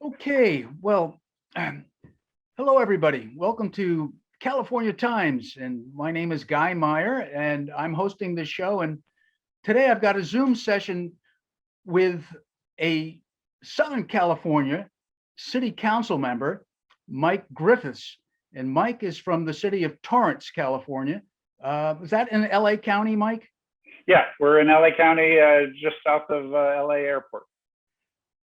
Okay, well, hello everybody. Welcome to California Times, and my name is Guy Meyer, and I'm hosting this show. And today I've got a Zoom session with a Southern California City Council member, Mike Griffiths, and Mike is from the city of Torrance, California. Is that in LA County, Mike? Yeah, we're in LA County, just south of LA Airport.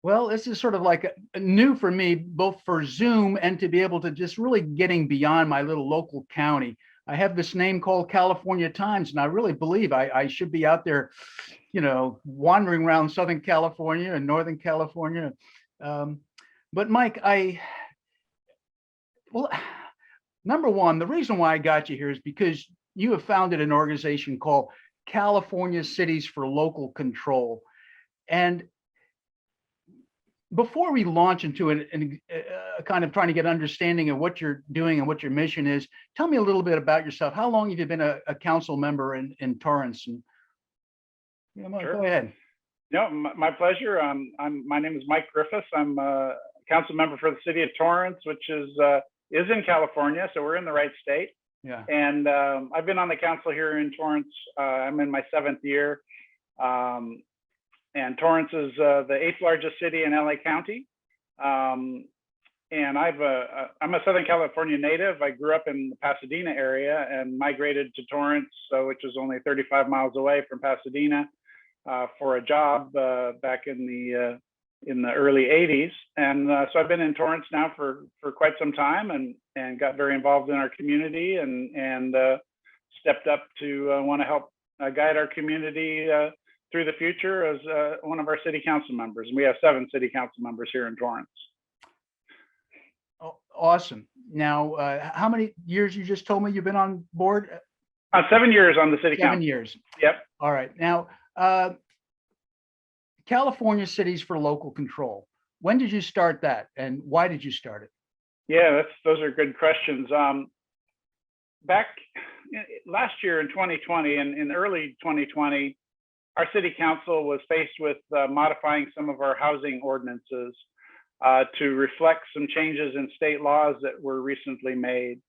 Well, this is sort of like new for me, both for Zoom and to be able to just really getting beyond my little local county. I have this name called California Times, and I really believe I should be out there, wandering around Southern California and Northern California. Um, but Mike, well, number one, the reason why I got you here is because you have founded an organization called California Cities for Local Control. And before we launch into a kind of trying to get understanding of what you're doing and what your mission is, tell me a little bit about yourself. How long have you been a council member in Torrance? And Sure. Go ahead. No, my pleasure. My name is Mike Griffiths. I'm a council member for the city of Torrance, which is in California, so we're in the right state. Yeah. And I've been on the council here in Torrance. I'm in my 7th year. And Torrance is the 8th largest city in LA County. And I'm a Southern California native. I grew up in the Pasadena area and migrated to Torrance, which is only 35 miles away from Pasadena, for a job back in the early 80s. And so I've been in Torrance now for quite some time, and got very involved in our community, and stepped up to want to help guide our community through the future as one of our city council members. And we have 7 city council members here in Torrance. Oh, awesome. Now, how many years you just told me you've been on board? 7 years on the city council. 7 years. Yep. All right. Now, California Cities for Local Control. When did you start that, and why did you start it? Yeah, those are good questions. Back last year in 2020, in early 2020, our city council was faced with modifying some of our housing ordinances to reflect some changes in state laws that were recently made,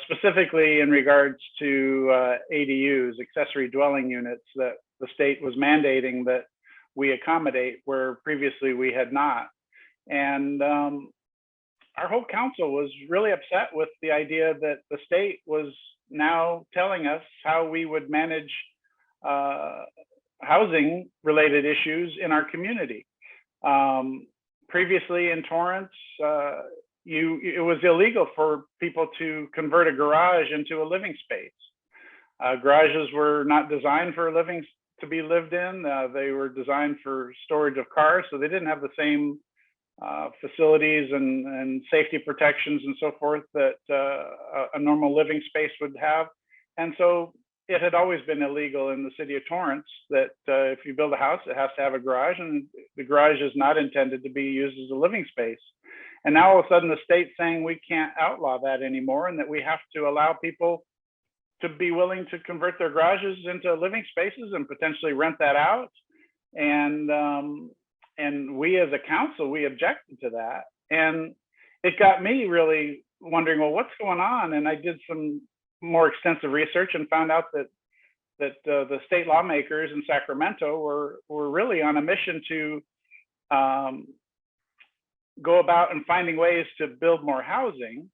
specifically in regards to ADUs, accessory dwelling units, that the state was mandating that we accommodate where previously we had not. And our whole council was really upset with the idea that the state was now telling us how we would manage housing related issues in our community. Previously in Torrance, it was illegal for people to convert a garage into a living space. Garages were not designed for to be lived in. They were designed for storage of cars, so they didn't have the same facilities and safety protections and so forth that a normal living space would have. And so it had always been illegal in the city of Torrance that if you build a house, it has to have a garage, and the garage is not intended to be used as a living space. And now all of a sudden the state's saying we can't outlaw that anymore, and that we have to allow people to be willing to convert their garages into living spaces and potentially rent that out. And we as a council, we objected to that. And it got me really wondering, well, what's going on? And I did some more extensive research and found out that the state lawmakers in Sacramento were really on a mission to go about and finding ways to build more housing,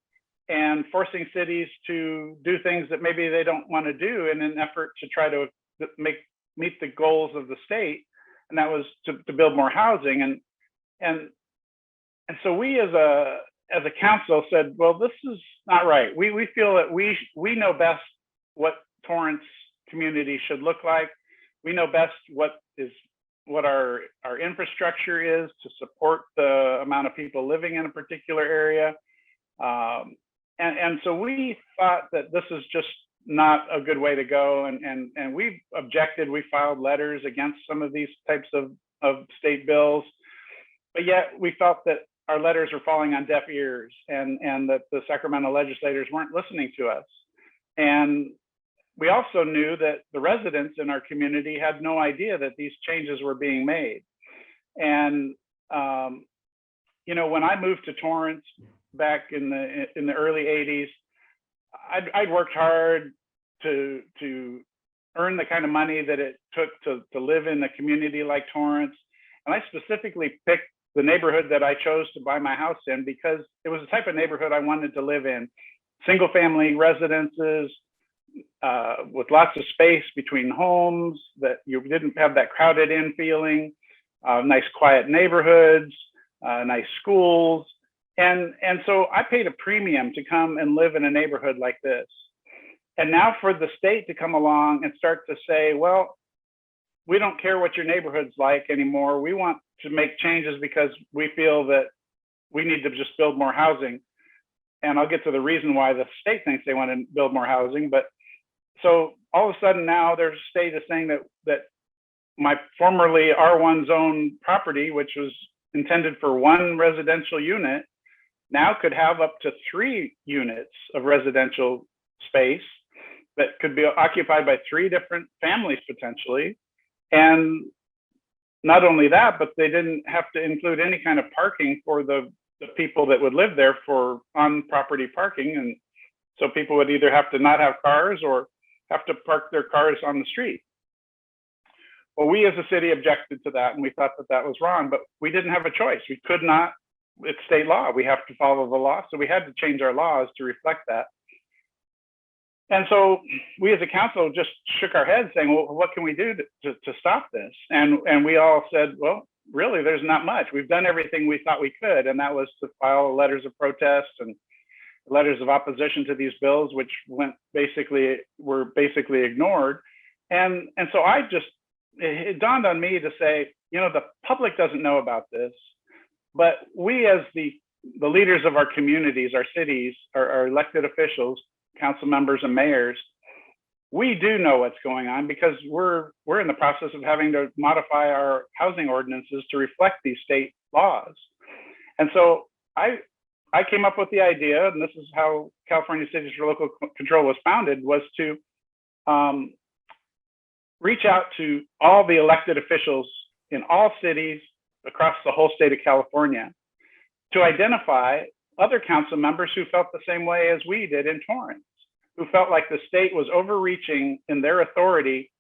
and forcing cities to do things that maybe they don't want to do in an effort to try to meet the goals of the state. And that was to build more housing. And so we as a council said, well, this is not right. We feel that we know best what Torrance community should look like. We know best what our infrastructure is to support the amount of people living in a particular area. And so we thought that this is just not a good way to go. And we objected. We filed letters against some of these types of state bills. But yet we felt that our letters were falling on deaf ears, and that the Sacramento legislators weren't listening to us. And we also knew that the residents in our community had no idea that these changes were being made. And when I moved to Torrance back in the early 80s, I'd worked hard to earn the kind of money that it took to live in a community like Torrance. And I specifically picked the neighborhood that I chose to buy my house in because it was the type of neighborhood I wanted to live in. Single family residences with lots of space between homes, that you didn't have that crowded in feeling, nice quiet neighborhoods, nice schools. And so I paid a premium to come and live in a neighborhood like this. And now for the state to come along and start to say, well, we don't care what your neighborhood's like anymore. We want to make changes because we feel that we need to just build more housing. And I'll get to the reason why the state thinks they want to build more housing. But so all of a sudden now their state is saying that my formerly R1 zone property, which was intended for one residential unit, now could have up to 3 units of residential space that could be occupied by 3 different families potentially. And not only that, but they didn't have to include any kind of parking for the people that would live there for on-property parking. And so people would either have to not have cars or have to park their cars on the street. Well, we as a city objected to that, and we thought that that was wrong, but we didn't have a choice. We could not, it's state law. We have to follow the law. So we had to change our laws to reflect that. And so we as a council just shook our heads saying, well, what can we do to stop this? And we all said, well, really, there's not much. We've done everything we thought we could. And that was to file letters of protest and letters of opposition to these bills, which were basically ignored. And so it dawned on me to say, the public doesn't know about this, but we as the leaders of our communities, our cities, our elected officials, council members and mayors, we do know what's going on because we're in the process of having to modify our housing ordinances to reflect these state laws. And so I came up with the idea, and this is how California Cities for Local Control was founded, was to reach out to all the elected officials in all cities across the whole state of California to identify other council members who felt the same way as we did in Torrance, who felt like the state was overreaching in their authority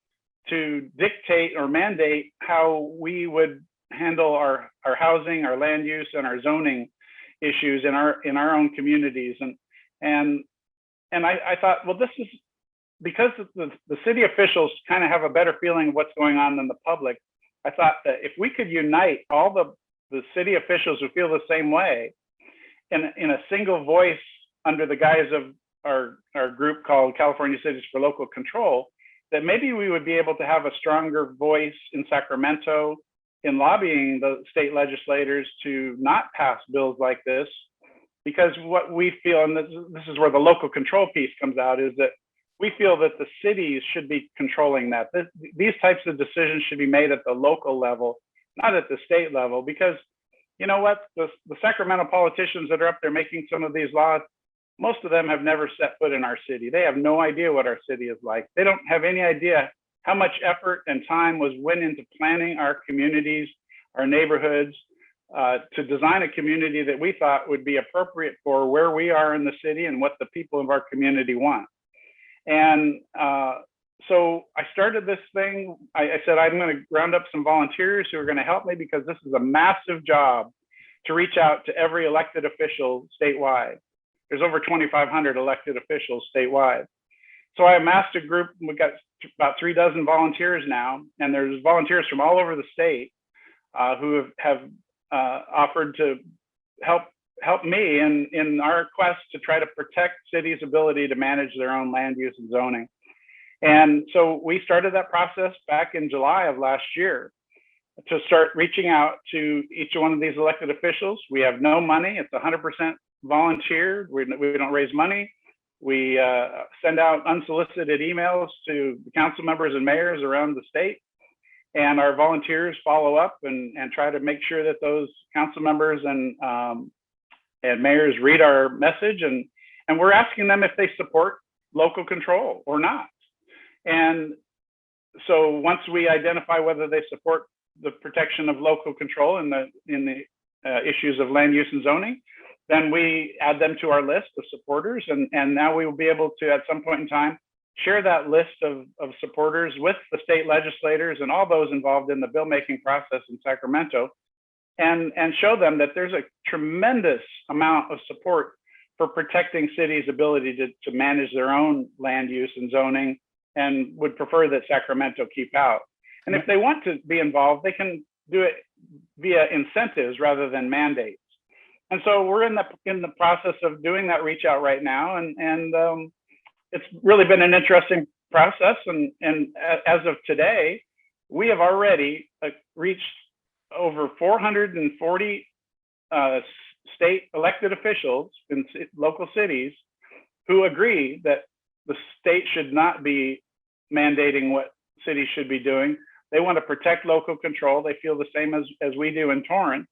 to dictate or mandate how we would handle our housing, our land use, and our zoning issues in our own communities. And I thought, well, this is because the city officials kind of have a better feeling of what's going on than the public. I thought that if we could unite all the city officials who feel the same way in a single voice under the guise of our group called California Cities for Local Control, that maybe we would be able to have a stronger voice in Sacramento in lobbying the state legislators to not pass bills like this. Because what we feel, and this is where the local control piece comes out, is that we feel that the cities should be controlling that. These types of decisions should be made at the local level, not at the state level, because you know what, the Sacramento politicians that are up there making some of these laws, most of them have never set foot in our city. They have no idea what our city is like. They don't have any idea how much effort and time went into planning our communities, our neighborhoods, to design a community that we thought would be appropriate for where we are in the city and what the people of our community want. And so I started this thing. I said, I'm going to round up some volunteers who are going to help me because this is a massive job to reach out to every elected official statewide. There's over 2,500 elected officials statewide. So I amassed a group. We've got about 36 volunteers now, and there's volunteers from all over the state who have offered to help me in our quest to try to protect cities' ability to manage their own land use and zoning. And so we started that process back in July of last year to start reaching out to each one of these elected officials. We have no money. It's 100% volunteer. We don't raise money. We send out unsolicited emails to the council members and mayors around the state. And our volunteers follow up and try to make sure that those council members and mayors read our message. And we're asking them if they support local control or not. And so once we identify whether they support the protection of local control in the issues of land use and zoning, then we add them to our list of supporters. And now we will be able to, at some point in time, share that list of supporters with the state legislators and all those involved in the bill making process in Sacramento, and show them that there's a tremendous amount of support for protecting cities' ability to manage their own land use and zoning, and would prefer that Sacramento keep out. And if they want to be involved, they can do it via incentives rather than mandates. And so we're in the process of doing that reach out right now, and it's really been an interesting process. And as of today, we have already reached over 440 state elected officials in local cities who agree that the state should not be mandating what cities should be doing. They want to protect local control. They feel the same as we do in Torrance.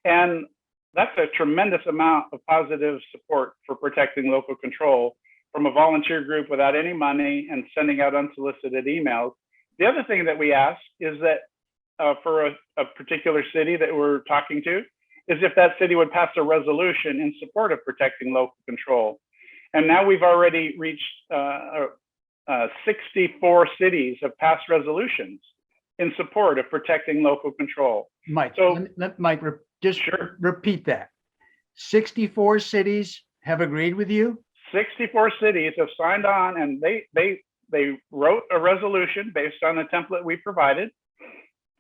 And that's a tremendous amount of positive support for protecting local control from a volunteer group without any money and sending out unsolicited emails. The other thing that we ask is that for a particular city that we're talking to, is if that city would pass a resolution in support of protecting local control. And now we've already reached 64 cities have passed resolutions in support of protecting local control. Mike, So, Mike, just Sure. repeat that. 64 cities have agreed with you? 64 cities have signed on, and they wrote a resolution based on the template we provided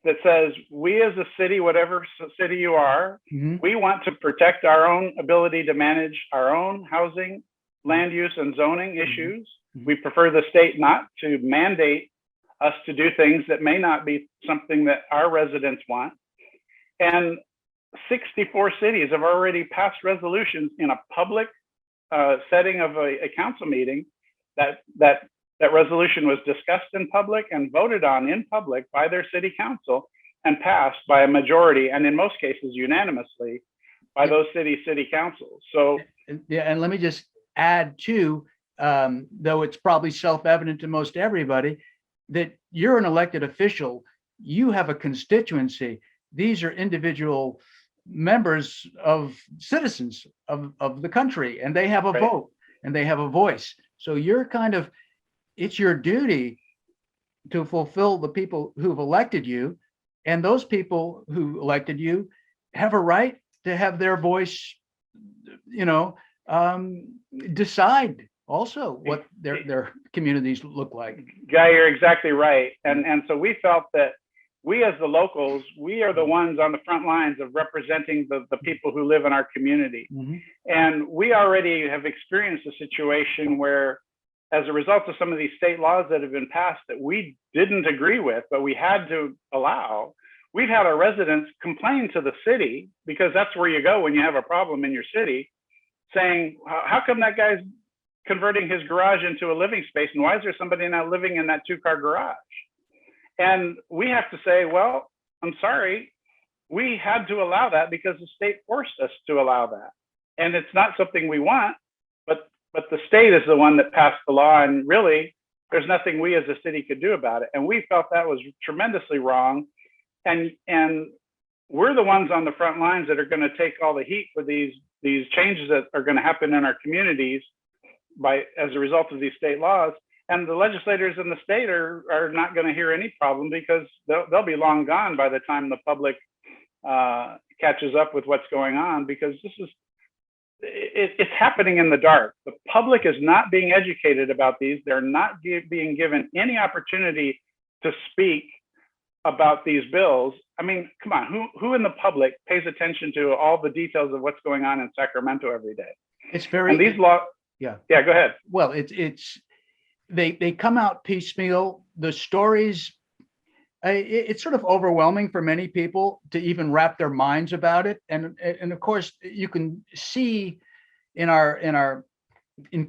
that says, we as a city, whatever city you are, we want to protect our own ability to manage our own housing, land use, and zoning issues. We prefer the state not to mandate us to do things that may not be something that our residents want. And 64 cities have already passed resolutions in a public setting of a council meeting. That resolution was discussed in public and voted on in public by their city council and passed by a majority, and in most cases unanimously, by those city councils. So yeah, and let me just add too, though it's probably self-evident to most everybody, that you're an elected official, you have a constituency. These are individual members of citizens of the country, and they have a vote and they have a voice. So you're it's your duty to fulfill the people who've elected you, and those people who elected you have a right to have their voice, decide also what their communities look like. Guy, you're exactly right. And so we felt that we as the locals, we are the ones on the front lines of representing the people who live in our community. And we already have experienced a situation where, as a result of some of these state laws that have been passed that we didn't agree with, but we had to allow, we've had our residents complain to the city, because that's where you go when you have a problem in your city, saying, how come that guy's converting his garage into a living space, and why is there somebody now living in that 2-car garage? And we have to say, well, I'm sorry, we had to allow that because the state forced us to allow that. And it's not something we want, but the state is the one that passed the law, and really there's nothing we as a city could do about it. And we felt that was tremendously wrong. And we're the ones on the front lines that are going to take all the heat for these changes that are going to happen in our communities as a result of these state laws. And the legislators in the state are not going to hear any problem, because they'll be long gone by the time the public catches up with what's going on, because it's happening in the dark. The public is not being educated about these. They're not being given any opportunity to speak about these bills. I mean, come on, who in the public pays attention to all the details of what's going on in Sacramento every day? It's very, and these laws. Yeah, go ahead. Well, they come out piecemeal. The stories, it's sort of overwhelming for many people to even wrap their minds about it. And of course, you can see in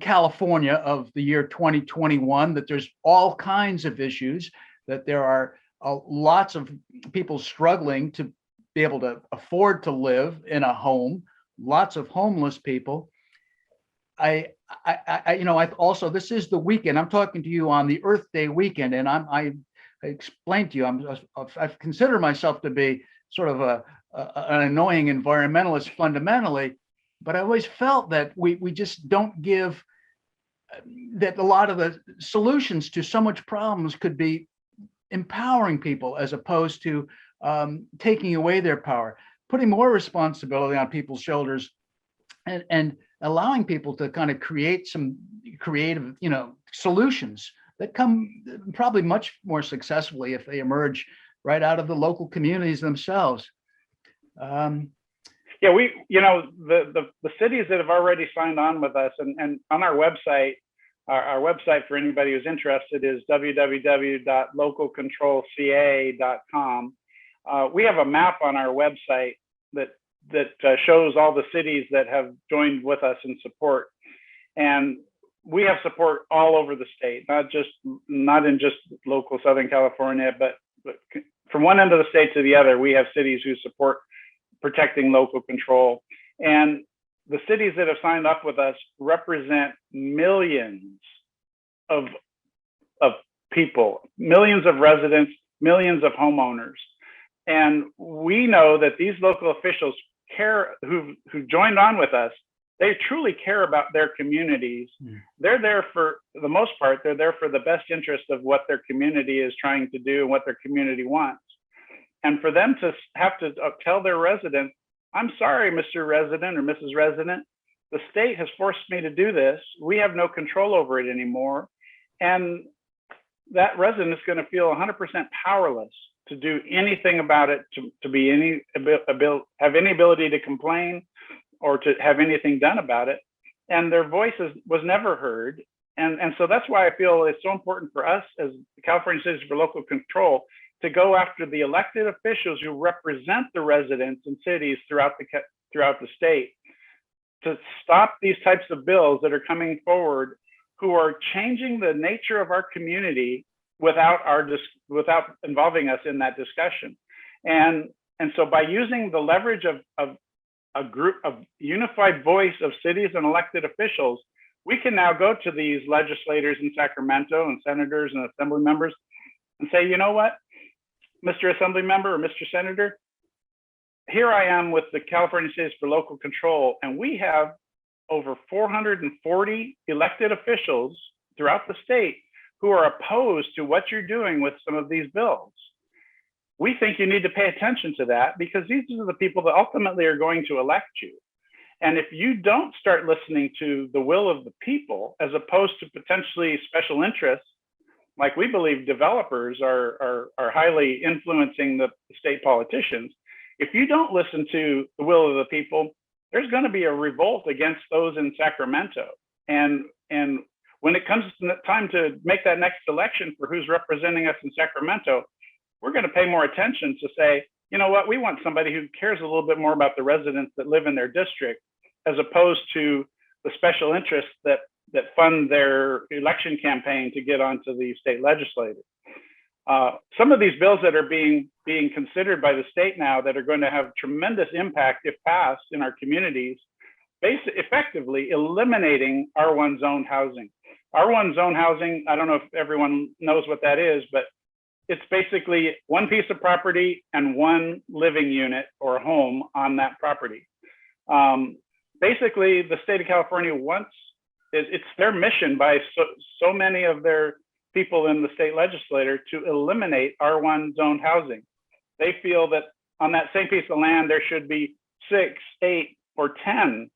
California of the year 2021 that there's all kinds of issues, that there are lots of people struggling to be able to afford to live in a home, lots of homeless people. I also, this is the weekend. I'm talking to you on the Earth Day weekend, and I explained to you, I've considered myself to be sort of an annoying environmentalist fundamentally, but I always felt that we just don't give, that a lot of the solutions to so much problems could be empowering people as opposed to taking away their power, putting more responsibility on people's shoulders, and allowing people to kind of create some creative, solutions that come probably much more successfully if they emerge right out of the local communities themselves. Yeah, the cities that have already signed on with us, and on our website, our website for anybody who's interested is www.localcontrolca.com. We have a map on our website that shows all the cities that have joined with us in support, and we have support all over the state, not in just local Southern California, but from one end of the state to the other, we have cities who support protecting local control. And the cities that have signed up with us represent millions of people, millions of residents, millions of homeowners. And we know that these local officials care, who joined on with us, they truly care about their communities. They're there for the most part, they're there for the best interest of what their community is trying to do and what their community wants. And for them to have to tell their residents, I'm sorry, Mr. Resident or Mrs. Resident, the state has forced me to do this. We have no control over it anymore. And that resident is going to feel 100% powerless to do anything about it, to be have any ability to complain or to have anything done about it. And their voice was never heard. And so that's why I feel it's so important for us as the California Citizens for Local Control to go after the elected officials who represent the residents and cities throughout the state, to stop these types of bills that are coming forward, who are changing the nature of our community without involving us in that discussion. And so by using the leverage of a group of unified voice of cities and elected officials, we can now go to these legislators in Sacramento and senators and assembly members and say, you know what, Mr. Assembly Member or Mr. Senator, here I am with the California Citizens for Local Control, and we have over 440 elected officials throughout the state who are opposed to what you're doing with some of these bills. We think you need to pay attention to that, because these are the people that ultimately are going to elect you. And if you don't start listening to the will of the people, as opposed to potentially special interests, like we believe developers are highly influencing the state politicians, if you don't listen to the will of the people, there's going to be a revolt against those in Sacramento. And when it comes to time to make that next election for who's representing us in Sacramento, we're going to pay more attention to say, you know what, we want somebody who cares a little bit more about the residents that live in their district, as opposed to the special interests that fund their election campaign to get onto the state legislature. Some of these bills that are being considered by the state now that are going to have tremendous impact if passed in our communities, effectively eliminating R1 zoned housing. R1 zoned housing, I don't know if everyone knows what that is, but it's basically one piece of property and one living unit or home on that property. Basically, the state of California wants, it's their mission by so many of their people in the state legislature to eliminate R1 zoned housing. They feel that on that same piece of land, there should be 6, 8, or 10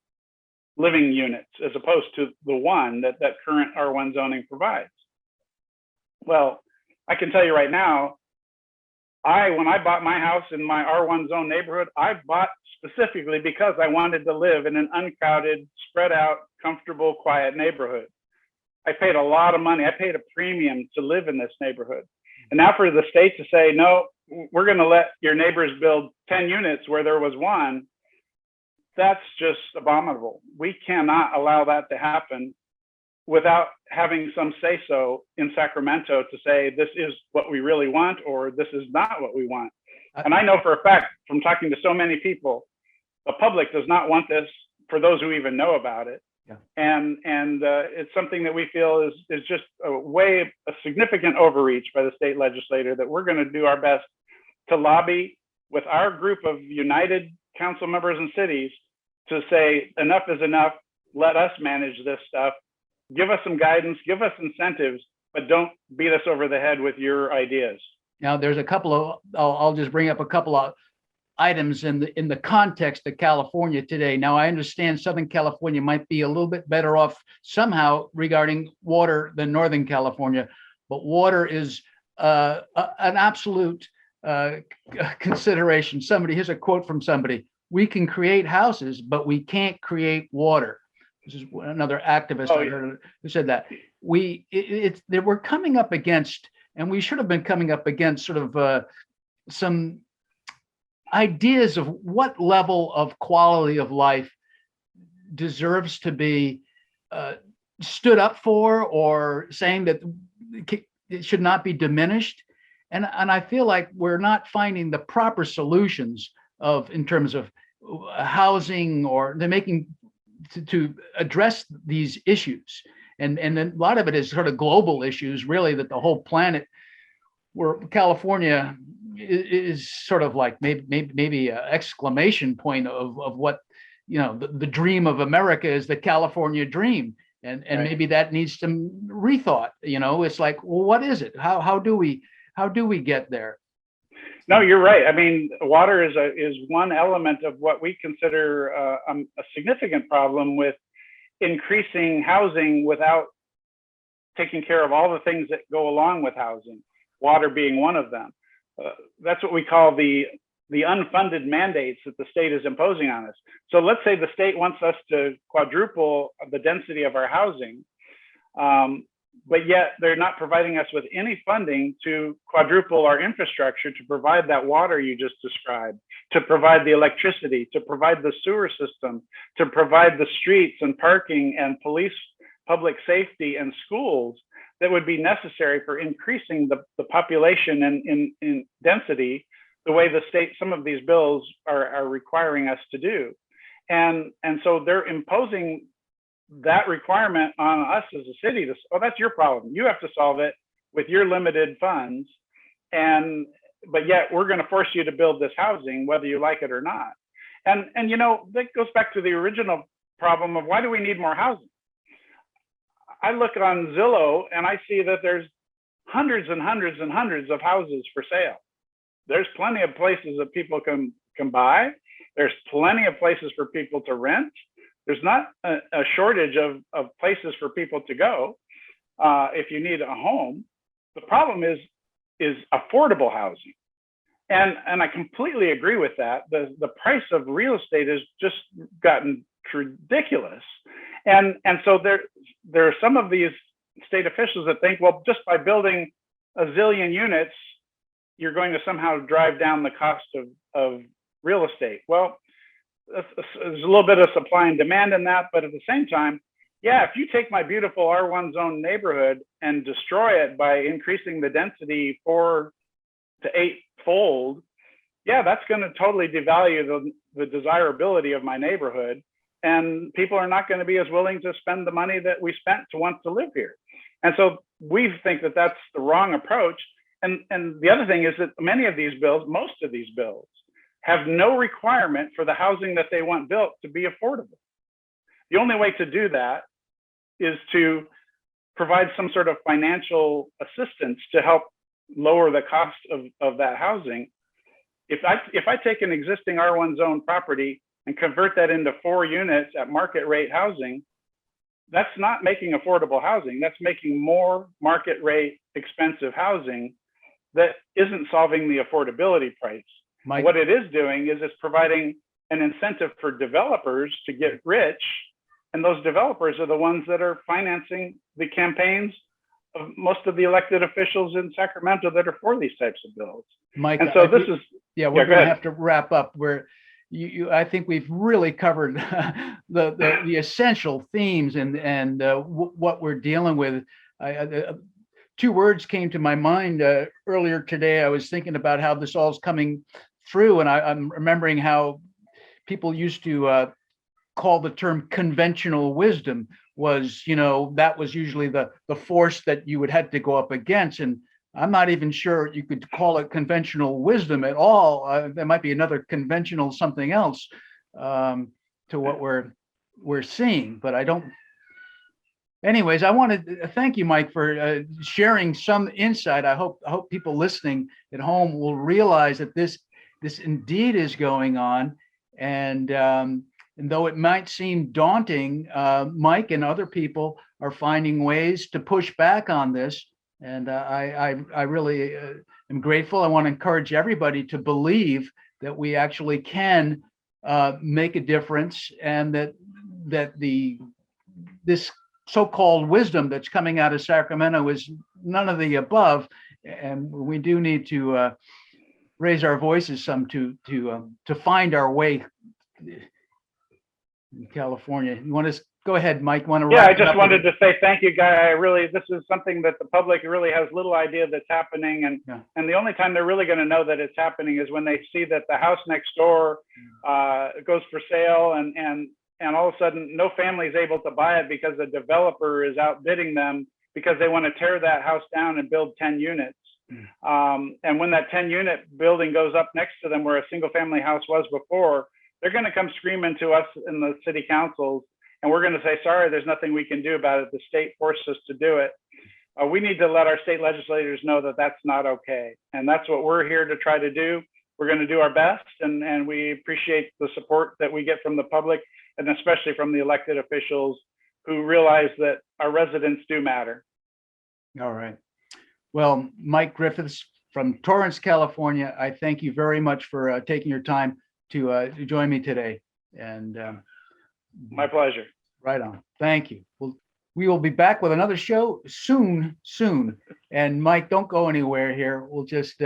living units, as opposed to the one that current R1 zoning provides. Well, I can tell you right now, when I bought my house in my R1 zone neighborhood, I bought specifically because I wanted to live in an uncrowded, spread out, comfortable, quiet neighborhood. I paid a lot of money. I paid a premium to live in this neighborhood. And now for the state to say, no, we're going to let your neighbors build 10 units where there was one, that's just abominable. We cannot allow that to happen without having some say-so in Sacramento to say, this is what we really want, or this is not what we want. And I know for a fact, from talking to so many people, the public does not want this, for those who even know about it. Yeah. And it's something that we feel is just a significant overreach by the state legislature, that we're going to do our best to lobby with our group of united council members and cities to say enough is enough. Let us manage this stuff. Give us some guidance, give us incentives, but don't beat us over the head with your ideas. Now, there's a couple of, I'll just bring up a couple of items in the context of California today. Now, I understand Southern California might be a little bit better off somehow regarding water than Northern California, but water is an absolute consideration. Here's a quote from somebody: "We can create houses, but we can't create water." This is another activist I heard who said that. We're coming up against, and we should have been coming up against, sort of some ideas of what level of quality of life deserves to be stood up for, or saying that it should not be diminished. And I feel like we're not finding the proper solutions in terms of housing, or they're making to address these issues. And then a lot of it is sort of global issues, really, that the whole planet, where California is sort of like maybe an exclamation point of what, the dream of America is the California dream. And right. Maybe that needs some rethought. It's like, well, what is it? How do we get there? No, you're right. I mean, water is one element of what we consider a significant problem with increasing housing without taking care of all the things that go along with housing, water being one of them. That's what we call the unfunded mandates that the state is imposing on us. So let's say the state wants us to quadruple the density of our housing, but yet they're not providing us with any funding to quadruple our infrastructure, to provide that water you just described, to provide the electricity, to provide the sewer system, to provide the streets and parking and police, public safety and schools that would be necessary for increasing the population in density the way the state, some of these bills are requiring us to do. And so they're imposing that requirement on us as a city that's your problem. You have to solve it with your limited funds. But yet we're going to force you to build this housing, whether you like it or not. And that goes back to the original problem of why do we need more housing? I look on Zillow and I see that there's hundreds and hundreds and hundreds of houses for sale. There's plenty of places that people can buy. There's plenty of places for people to rent. There's not a shortage of places for people to go if you need a home. The problem is affordable housing. And I completely agree with that. The price of real estate has just gotten ridiculous. And so there are some of these state officials that think, well, just by building a zillion units, you're going to somehow drive down the cost of real estate. Well, there's a little bit of supply and demand in that, but at the same time, yeah, if you take my beautiful R1 zone neighborhood and destroy it by increasing the density 4 to 8-fold, yeah, that's going to totally devalue the desirability of my neighborhood. And people are not going to be as willing to spend the money that we spent to want to live here. And so we think that that's the wrong approach. And the other thing is that many of these bills, most of these bills, have no requirement for the housing that they want built to be affordable. The only way to do that is to provide some sort of financial assistance to help lower the cost of that housing. If I take an existing R1 zone property and convert that into 4 units at market rate housing, that's not making affordable housing. That's making more market rate expensive housing that isn't solving the affordability price. What it is doing is it's providing an incentive for developers to get rich. And those developers are the ones that are financing the campaigns of most of the elected officials in Sacramento that are for these types of bills. Mike, and so we're going to have to wrap up. I think we've really covered the essential themes and what we're dealing with. 2 words came to my mind earlier today. I was thinking about how this all is coming through, and I'm remembering how people used to call the term conventional wisdom was, that was usually the force that you would have to go up against. And I'm not even sure you could call it conventional wisdom at all. There might be another conventional something else to what we're seeing, but I don't. Anyways, I want to thank you, Mike, for sharing some insight. I hope people listening at home will realize that this indeed is going on, and though it might seem daunting, Mike and other people are finding ways to push back on this. And I really am grateful. I want to encourage everybody to believe that we actually can make a difference, and that this so-called wisdom that's coming out of Sacramento is none of the above. And we do need to raise our voices some to find our way in California. You want to go ahead, Mike? Want to? Yeah, I just wanted to say thank you, Guy. This is something that the public really has little idea that's happening, and the only time they're really going to know that it's happening is when they see that the house next door goes for sale, and all of a sudden no family is able to buy it because the developer is outbidding them because they want to tear that house down and build 10 units. And when that 10-unit building goes up next to them where a single family house was before, they're going to come screaming to us in the city councils, and we're going to say, sorry, there's nothing we can do about it. The state forced us to do it. We need to let our state legislators know that that's not okay. And that's what we're here to try to do. We're going to do our best, and we appreciate the support that we get from the public, and especially from the elected officials who realize that our residents do matter. All right. Well, Mike Griffiths from Torrance, California, I thank you very much for taking your time to join me today. And my pleasure. Right on. Thank you. Well, we will be back with another show soon. And Mike, don't go anywhere here. We'll just